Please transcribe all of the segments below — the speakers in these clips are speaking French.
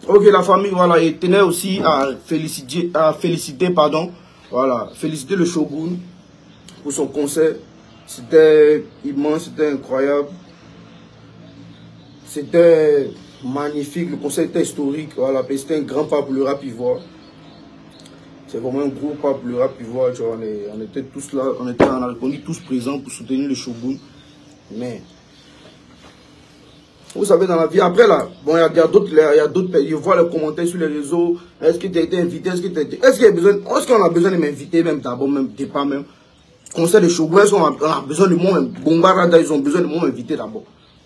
Ok, la famille, voilà, et tenait aussi à féliciter, voilà, féliciter le Shogun pour son concert. C'était immense, c'était incroyable. C'était magnifique, le concert était historique, voilà, c'était un grand pas pour le rap ivoire. C'est vraiment un gros pas pour le rap ivoire, tu vois, on était tous là, on a répondu tous présents pour soutenir le Shogun. Mais vous savez, dans la vie, après là, bon, il y a d'autres pays, je vois les commentaires sur les réseaux. Est-ce que tu as été invité? Est-ce qu'on a besoin de m'inviter même d'abord, même départ même? Concert de Shogun, est-ce qu'on a besoin de moi même? Bombarada, ils ont besoin de moi m'inviter d'abord.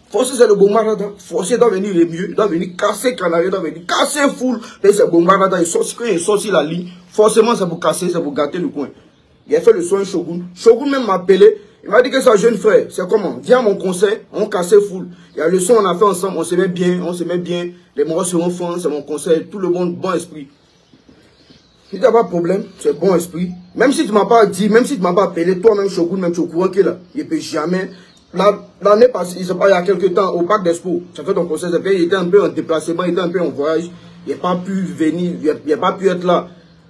Forcé, c'est le Bombarada. Forcé doit venir les mieux, il doit venir casser Canary, il doit venir casser Foule. Et c'est Bombarada, quand il sort sur la ligne, forcément c'est pour casser, c'est pour gâter le coin. Il a fait le soin Shogun. Shogun même m'a appelé. Il m'a dit que sa jeune frère, c'est comment? Viens à mon concert, on cassait Foule. Il y a le son, on a fait ensemble, on s'aimait bien, les moraux seront fins, c'est mon concert, tout le monde, bon esprit. Il n'y a pas de problème, c'est bon esprit. Même si tu m'as pas dit, même si tu m'as pas appelé, toi-même Shogun, même tu es au courant qu'il est là. Il ne peut jamais. L'année passée, il y a quelques temps, au Parc d'Expo, tu as fait ton concert, il était un peu en déplacement, il était un peu en voyage, il n'a pas pu venir, il n'a pas pu être là.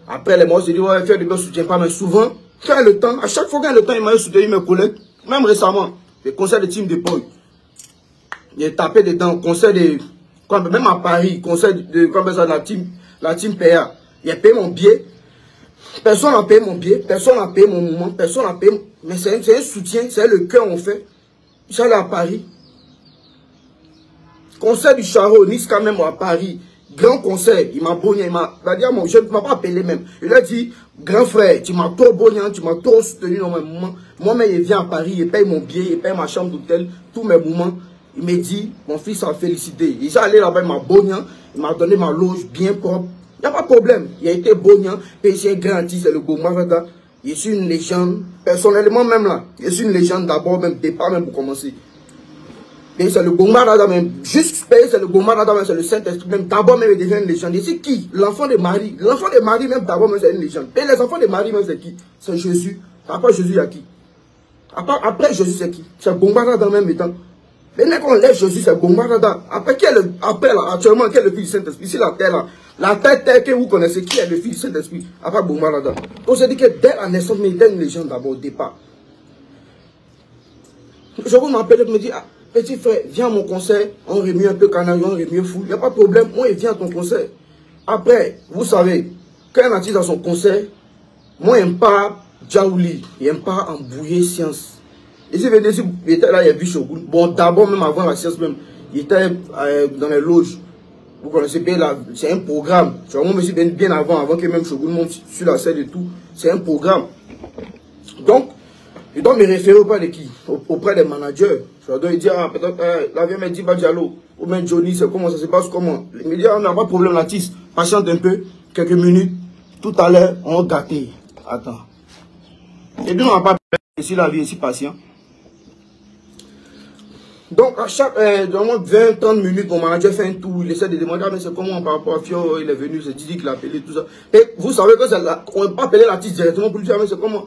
Après, les morts se disent, ouais, faire de ne soutien pas, mais souvent, quand il y a le temps, à chaque fois qu'il y a le temps, il m'a soutenu mes collègues, même récemment, les concerts de Team de Paul. Il a tapé dedans, concert de, même à Paris, concert de, comme ça, la team PA. Il a payé mon billet. Personne n'a payé mon billet, personne n'a payé mon moment, personne n'a payé. Mais c'est un soutien, c'est le cœur, on fait. J'allais à Paris. Concert du Charo, Nice quand même à Paris. Grand concert, il m'a bonné, il m'a dit, je ne m'as pas appelé même. Il a dit, grand frère, tu m'as trop bonné, tu m'as trop soutenu dans mes moments. Moi-même, il vient à Paris, il paye mon billet, il paye ma chambre d'hôtel, tous mes moments. Il m'a dit, mon fils a félicité. Il est allé là-bas, il m'a bonné, il m'a donné ma loge bien propre. Il n'y a pas de problème. Il a été bonniant, PC garanti, c'est le Bombarada. Je suis une légende. Personnellement, même là, je suis une légende d'abord, même départ, même pour commencer. Et c'est le Bombarada, même. Juste payer, c'est le Bombarada, même, c'est le Saint-Esprit, même d'abord, même, il devient une légende. Et c'est qui? L'enfant de Marie. L'enfant de Marie, même d'abord, même, c'est une légende. Et les enfants de Marie, même, c'est qui? C'est Jésus. Après Jésus, il y a qui? Après Jésus, c'est qui? C'est Bombarada en même temps. Maintenant qu'on laisse Jésus, c'est Bombarada. Après, après là, actuellement, qui est le fils du Saint-Esprit? C'est la terre là. La terre que vous connaissez, qui est le fils du Saint-Esprit? Après Bombarada. Donc, c'est dit que dès la naissance, mais il était une légende d'abord, au départ. Je vous m'appelle et me dit, ah, petit frère, viens à mon concert, on remue un peu Canary, on remue Foule. Il n'y a pas de problème, moi, il vient à ton concert. Après, vous savez, quand un artiste a son concert, moi, il n'aime pas Djaouli, il n'aime pas embrouiller science. Et si il était là, il a vu Shogun. Bon, d'abord, même avant la science, même, il était dans les loges. Vous connaissez bien, c'est un programme. Tu vois, moi, je suis bien avant que même Shogun monte sur la scène et tout. C'est un programme. Donc, je dois me référer auprès de qui? Auprès des managers. Je dois dire, ah, peut-être, là, viens me dire, Diallo, ou même Johnny, c'est comment, ça se passe comment? Il me dit, ah, on n'a pas de problème, l'artiste. Patiente un peu, quelques minutes. Tout à l'heure, on va gâter. Attends. Et puis, on n'a pas ici la vie, ici patient. Donc, à chaque 20-30 minutes, mon manager fait un tour, il essaie de demander, ah, mais c'est comment par rapport à Fio, il est venu, c'est Didi qui l'a appelé, tout ça. Et vous savez que on ne peut pas appeler l'artiste directement pour lui dire, ah, mais c'est comment?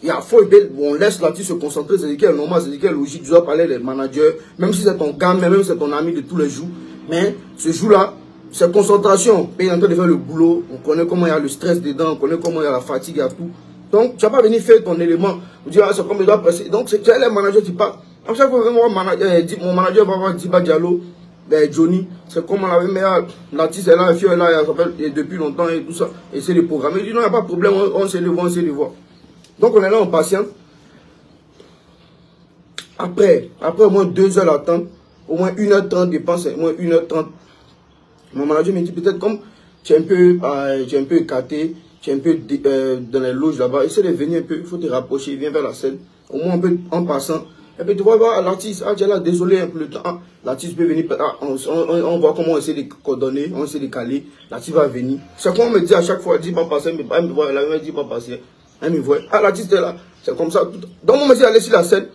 Il y a faux, on laisse l'artiste se concentrer, c'est qu'elle est normal, c'est qu'elle est logique, tu dois parler des managers, même si c'est ton gars, même si c'est ton ami de tous les jours. Mais ce jour-là, c'est concentration. Et il est en train de faire le boulot, on connaît comment il y a le stress dedans, on connaît comment il y a la fatigue et tout. Donc, tu n'as pas venir faire ton élément, vous dire, ah, c'est comme il doit presser. Donc, c'est les managers qui parlent. À chaque fois que mon manager va voir Diba Diallo, Johnny, c'est comme on avait mis l'artiste est là, la fille est là, elle s'appelle depuis longtemps et tout ça, et c'est le programme. Il dit non, il n'y a pas de problème, on sait le voir, on sait le voir. Donc on est là, on patiente. Après au moins 2 heures d'attente, au moins 1h30 dépense, au moins 1h30. Mon manager me dit peut-être comme tu es un peu écarté, tu es un peu dans les loges là-bas, essaie de venir un peu, il faut te rapprocher, viens vers la scène, au moins un peu en passant. Et puis tu vois l'artiste, ah, là, désolé un peu le temps, ah, l'artiste peut venir, ah, on voit comment on essaie de coordonner, on essaie de caler, l'artiste va venir. C'est comme on me dit à chaque fois, elle dit pas passer, mais elle me voit, elle me dit pas passer, elle me voit, ah, l'artiste est là, c'est comme ça. Donc moi je suis allé sur la scène,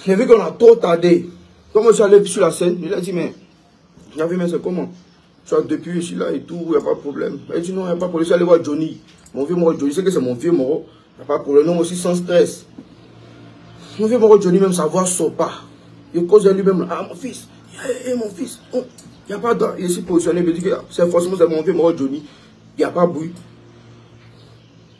j'ai vu qu'on a trop tardé. Donc moi je suis allé sur la scène, il a dit mais, j'ai vu mais c'est comment? Tu vois, depuis je suis là et tout, il n'y a pas de problème. Elle dit non, il n'y a pas de problème, je suis allé voir Johnny, mon vieux moro, Johnny, c'est que c'est mon vieux moro, il n'y a pas de problème, non aussi sans stress. Mon vieux Moro Johnny, même sa voix sort pas. Il cause de lui-même. Ah, mon fils. Mon fils. Il n'y a pas de. Il est si positionné. Il me dit que c'est forcément mon vieux Moro Johnny. Il n'y a pas de bruit.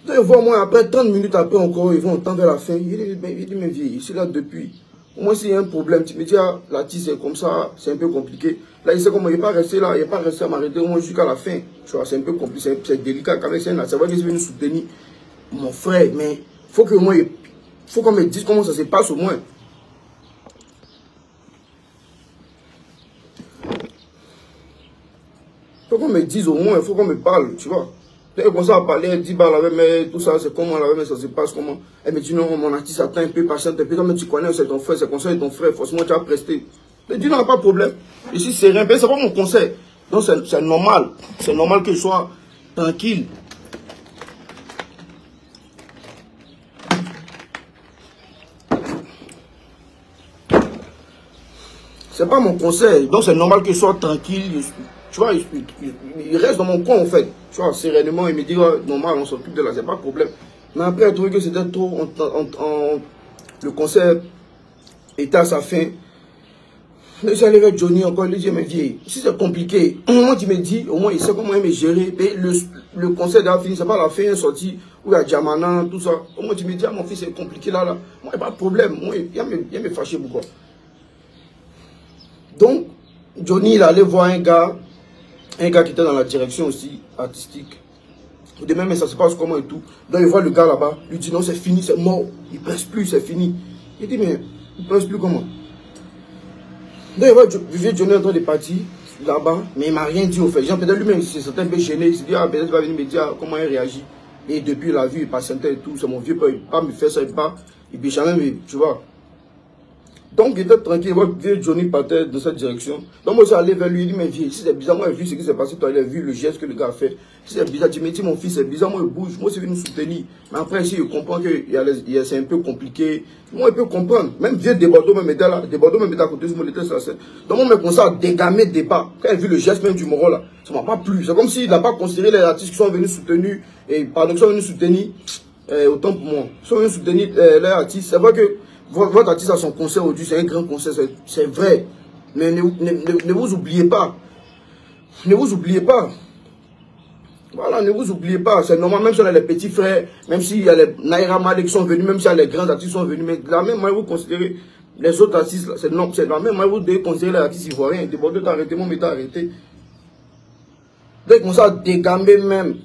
Donc, ils voient moi après, 30 minutes après encore, ils vont entendre vers la fin. Il dit, mais vieux, ici là depuis. Au moins, s'il y a un problème, tu me dis, ah, la tisse c'est comme ça, c'est un peu compliqué. Là, il sait comment il n'est pas resté là, il n'est pas resté à m'arrêter au moins jusqu'à la fin. Tu vois, c'est un peu compliqué, c'est délicat quand même. C'est vrai qu'ils sont venus soutenir mon frère, mais il faut que moi, faut qu'on me dise comment ça se passe au moins. Il faut qu'on me dise au moins, il faut qu'on me parle, tu vois. Dès qu'on commence à parler, elle dit, bah, tout ça, c'est comment, ça se passe, comment. Elle me dit, non, mon artiste attend un peu, patiente un peu, comme tu connais, c'est ton frère, c'est conseil de ton frère, forcément, tu as presté. Elle dit, non, pas de problème. Ici, c'est rien, c'est pas mon conseil. Donc, c'est normal. C'est normal que je sois tranquille. C'est pas mon conseil. Donc, c'est normal que je sois tranquille. Tu vois, il reste dans mon coin, en fait. Tu vois, sereinement, il me dit, oh, normal, on s'occupe de là, c'est pas de problème. Mais après, il a trouvé que c'était trop, le concert était à sa fin. Je suis allé avec Johnny encore, il lui dit, mais vieux, si c'est compliqué, au moins, il me dit, au moins, il sait comment il me gérer. Le concert a fini, c'est pas la fin, il est sorti, où il y a Diamana, tout ça. Au moins, il me dit, ah, mon fils, c'est compliqué là. Moi, il n'y a pas de problème. Moi, il me fâché beaucoup. Donc, Johnny, il allait voir un gars qui était dans la direction aussi artistique. De même, mais ça se passe comment et tout. Donc, il voit le gars là-bas. Il dit non, c'est fini, c'est mort. Il ne presse plus, c'est fini. Il dit, mais il ne presse plus comment? Donc, il voit Johnny en train de partir là-bas, mais il ne m'a rien dit au fait. Genre, peut-être lui-même, il s'est un peu gêné. Il s'est dit, ah, peut-être il va venir me dire comment il réagit. Et depuis, il a vu, il patientait et tout. C'est mon vieux père, il ne peut pas me faire ça, il ne peut pas. Il ne peut jamais, tu vois. Donc, il était tranquille, vieux Johnny partait dans cette direction. Donc, moi, je suis allé vers lui, il dit, mais vieux, si c'est bizarre, moi, j'ai vu ce qui s'est passé, toi, il a vu le geste que le gars a fait. Si c'est bizarre, tu me dis, mon fils, c'est bizarre, moi, il bouge, moi, c'est venu nous soutenir. Mais après, si je comprends que c'est un peu compliqué, moi, il peut comprendre. Même vieux Desbordeaux, même était là, Desbordeaux, même était à côté de moi, il était sur la scène. Donc, moi, je me commence à dégamer des pas. Quand il a vu le geste même du Moro, là, ça m'a pas plu. C'est comme s'il n'a pas considéré les artistes qui sont venus soutenir, et pardon, qui sont venus soutenir, autant pour moi. Ils sont venus soutenir les artistes. C'est vrai que votre artiste a son concert aujourd'hui, c'est un grand concert, c'est vrai. Mais ne vous oubliez pas. Ne vous oubliez pas. Voilà, ne vous oubliez pas. C'est normal, même si on a les petits frères, même s'il y a les Naira Malek qui sont venus, même s'il y a les grands artistes qui sont venus, mais de la même manière, vous considérez les autres artistes, c'est de la même manière, vous devez considérer les artistes ivoiriens. Desbordeaux t'a arrêté, mon m'était arrêté. Dès qu'on s'est dégamé même,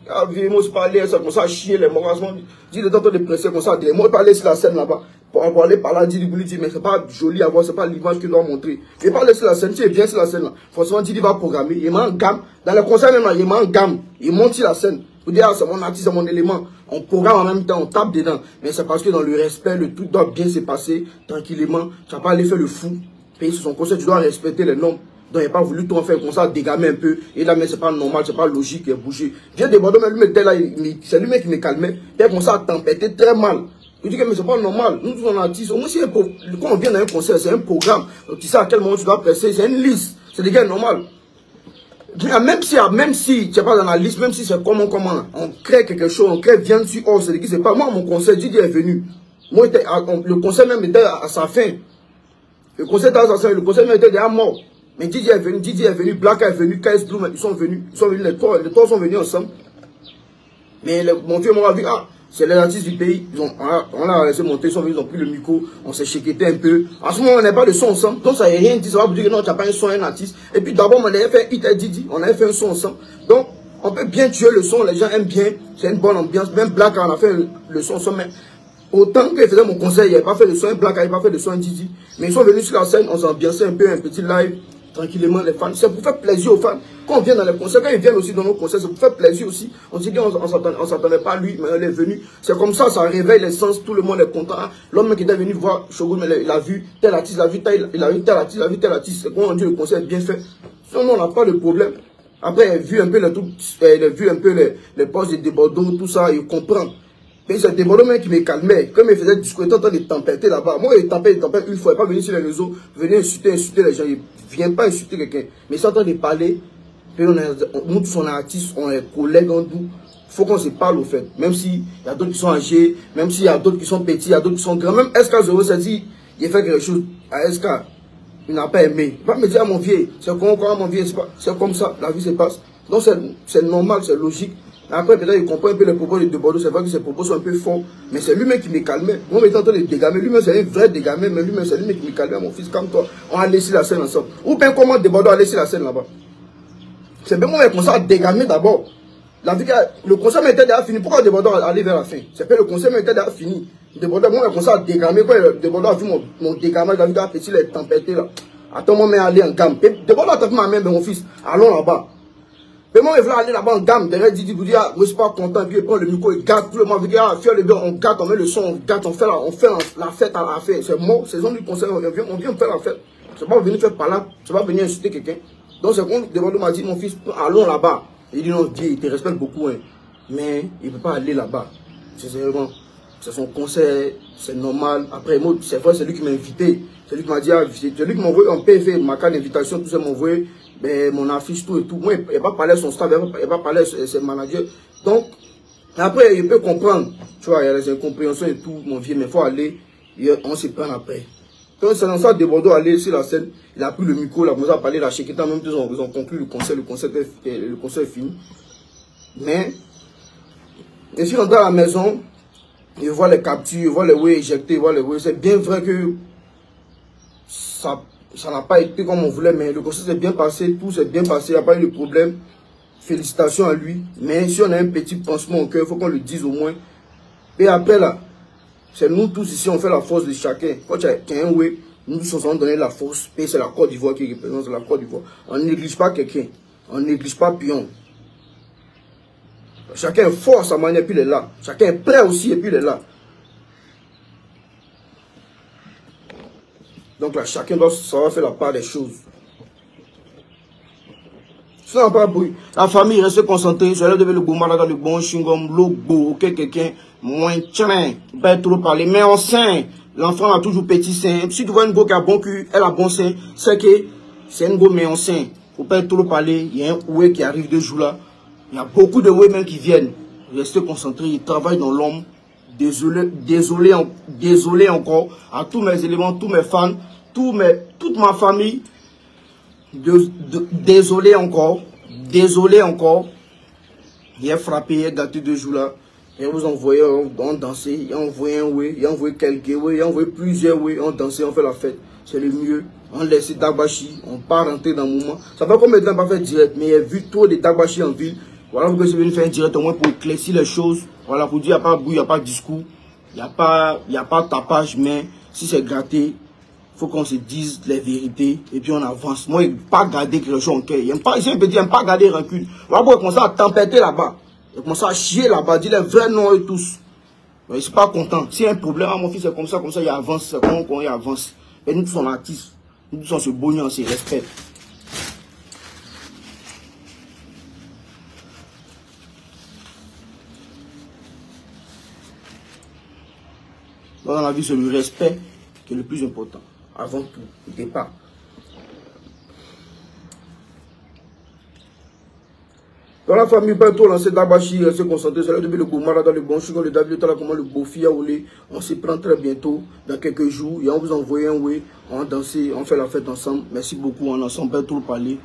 moi, je parlais, ça commence à chier les morassements. Dis le temps de presser, comme ça, moi, je parlais sur la scène là-bas. Pour aller par là, dire, mais c'est pas joli à voir, c'est pas l'image qu'il doit montrer. Il va laisser la scène, tu es bien sur la scène là. Forcément, Didi va programmer, il met en gamme. Dans le concert même là, il met en gamme. Il monte sur la scène. Vous dire, ah, c'est mon artiste, c'est mon élément. On programme en même temps, on tape dedans. Mais c'est parce que dans le respect, le tout doit bien se passer, tranquillement. Tu vas pas aller faire le fou. Payer sur son concert, tu dois respecter les normes. Donc, il n'a pas voulu tout faire comme ça, dégamer un peu. Et là, mais c'est pas normal, c'est pas logique, il a bougé. Viens de Bordeaux, mais lui mettait là, c'est lui-même qui me calmait. Il a commencé à tempêter très mal. Je dis que mais c'est pas normal. Nous tous on artistes. Au moins si quand on vient dans un concert, c'est un programme. Donc, tu sais à quel moment tu dois presser, c'est une liste. C'est des gars normal. Même si tu n'es pas dans la liste, même si c'est comment, on crée quelque chose, on crée viande sur or, c'est c'est pas moi mon concert, Didi est venu. Moi le concert même était à sa fin. Le concert était à sa fin, le concert même était déjà mort. Mais Didi est venu, Black est venu, KS Blue, ils sont venus, les trois sont venus ensemble. Mais mon vieux m'a vu, ah, c'est les artistes du pays, on l'a laissé monter, ils sont venus, ils ont pris le micro, on s'est chéqueté un peu. En ce moment, on n'a pas de son ensemble, donc ça n'a rien dit, ça va vous dire que non, tu n'as pas un son, un artiste. Et puis d'abord, on avait fait Hit et Didi, on avait fait un son ensemble. Donc, on peut bien tuer le son, les gens aiment bien, c'est une bonne ambiance. Même Black, on a fait le son ensemble, mais autant qu'il faisait mon conseil, il n'avait pas fait le son, un Black, il n'avait pas fait le son, un Didi. Mais ils sont venus sur la scène, on s'est ambiancé un peu, un petit live. Tranquillement, les fans, c'est pour faire plaisir aux fans. Quand on vient dans les concerts, quand ils viennent aussi dans nos concerts, c'est pour faire plaisir aussi. On dit qu'on ne s'attendait pas à lui, mais il est venu. C'est comme ça réveille les sens, tout le monde est content. L'homme qui est venu voir Shogun, il a vu tel artiste, il a vu tel artiste. C'est quand on dit le concert est bien fait. Sinon, on n'a pas de problème. Après, il a vu un peu les postes de Bordeaux, tout ça, il comprend. Mais c'est Desbordeaux même qui me calmait. Comme il faisait discours, il était en train de tempêter là-bas. Moi, il tempête une fois. Il n'est pas venu sur les réseaux, venir insulter les gens. Il ne vient pas insulter quelqu'un. Mais il est en train de parler. Puis nous tous, on est artistes, on est collègues en nous. Il faut qu'on se parle au fait. Même s'il y a d'autres qui sont âgés, même s'il y a d'autres qui sont petits, il y a d'autres qui sont grands. Même SK0 s'est dit, il a fait quelque chose à SK. Il n'a pas aimé. Il va me dire à mon vieux, c'est comment mon vieux, c'est comme ça, la vie se passe. Donc c'est normal, c'est logique. Après, peut-être il comprend un peu les propos de Bordeaux. C'est vrai que ses propos sont un peu forts. Mais c'est lui-même qui me calmait. Moi, j'étais en train de dégamer. Lui-même, c'est un vrai dégamé. Mais lui-même, c'est lui-même qui me calmait. Mon fils, comme toi, on a laissé la scène ensemble. Ou bien comment de Bordeaux a laissé la scène là-bas. C'est bien moi qui commence à dégamer d'abord. Le concert m'était déjà fini. Pourquoi de Bordeaux aller vers la fin? C'est que le concert m'était déjà fini. De Bordeaux, moi, j'ai commencé à dégamer. Quand de Bordeaux a vu mon dégamage, il a vu petit les tempêtés là. Attends, moi, mais aller en gamme. De Bordeaux a tapé ma main de mon fils. Allons là-bas. Mais moi, je voulais aller là-bas en gamme. Derrière, Didi vous dit, ah, je suis pas content. Puis il prend le micro, il gâte. Tout le monde dit, ah, fier le bien, on gâte, on met le son, on gâte, on fait la fête à la fin. C'est mort, c'est zone du concert, on vient faire la fête. C'est pas venir faire par là, c'est pas venir insulter quelqu'un. Donc c'est quand Deborah m'a dit, mon fils, allons là-bas. Il dit, non, Dieu, il te respecte beaucoup, hein. Mais il ne peut pas aller là-bas. C'est vraiment, c'est son concert, c'est normal. Après, moi, c'est vrai, c'est lui qui m'a invité. C'est lui qui m'a dit, ah, c'est lui qui m'a envoyé en PV, ma carte d'invitation, tout ça m'a envoyé. Ben, mon affiche, tout et tout. Moi, il va parler à son staff, il va parler à ses managers. Donc, après, il peut comprendre. Tu vois, il y a les incompréhensions et tout, mon vieux, mais il faut aller, on se prend après. Donc, c'est dans ça, de Bordeaux, aller sur la scène, il a pris le micro, il a commencé à parler, la Chekita, même ils ont conclu le concert est fini. Mais, je suis rentré à la maison, je vois les captures, je vois les way éjectés, je vois les way. C'est bien vrai que ça n'a pas été comme on voulait, mais le concert s'est bien passé, tout s'est bien passé, il n'y a pas eu de problème. Félicitations à lui. Mais si on a un petit pansement au cœur, il faut qu'on le dise au moins. Et après là, c'est nous tous ici, on fait la force de chacun. Quand tu as un way, nous tous on donner la force. Et c'est la Côte d'Ivoire qui représente la Côte d'Ivoire. On ne néglige pas quelqu'un. On ne néglige pas Pion. Chacun est fort à sa manière, et puis il est là. Chacun est prêt aussi, et puis il est là. Donc là, chacun doit savoir faire la part des choses. Ça n'a pas bruit. La famille reste concentrée. Sur le gourmand dans le bon chingom, logo, ok, quelqu'un, moins train, pas trop parler. Mais on sein, l'enfant a toujours petit sein. Si tu vois une go qui a bon cul, elle a bon sein, c'est que c'est une go mais on sein. Faut pas trop parler. Il y a un oué qui arrive 2 jours là. Il y a beaucoup de oué même qui viennent. Restez concentrés. Ils travaillent dans l'homme. Désolé encore à tous mes éléments, tous mes fans, toute ma famille. Désolé encore. Il a frappé, il a gâté 2 jours là. Il vous envoyé, on dansait, il a envoyé un way, il a envoyé quelques way, il a envoyé plusieurs way, on dansait, on fait la fête. C'est le mieux. On laisse Dagbashi, on part rentrer dans le moment. Ça va combien de temps pas faire direct, mais il y a vu trop de Dagbashi en ville. Voilà pourquoi je suis venu faire un direct au moins pour éclaircir les choses. Voilà, pour dire il n'y a pas de bruit, il n'y a pas de discours, il n'y a pas de tapage, mais si c'est gâté, il faut qu'on se dise les vérités et puis on avance. Moi, il ne pas garder quelque chose en cœur. Il n'aime pas garder rancune. Voilà pourquoi il commence à tempêter là-bas. Il commence à chier là-bas, dire les vrais noms et tous. Mais il ne sont pas content. S'il y a un problème, mon fils c'est comme ça, il avance, c'est comme qu'on y avance. Et nous tous on artistes, nous tous on se bonne, on se respecte. Dans la vie, c'est le respect qui est le plus important. Avant tout, au départ. Dans la famille, pas trop lancer Dagbashi, rester concentré. C'est là depuis le Goumara dans le bon chou, le David, comment le Bofi a roulé. On se prend très bientôt, dans quelques jours. Et on vous envoie un way, on danse, on fait la fête ensemble. Merci beaucoup, on ensemble, pas trop parler.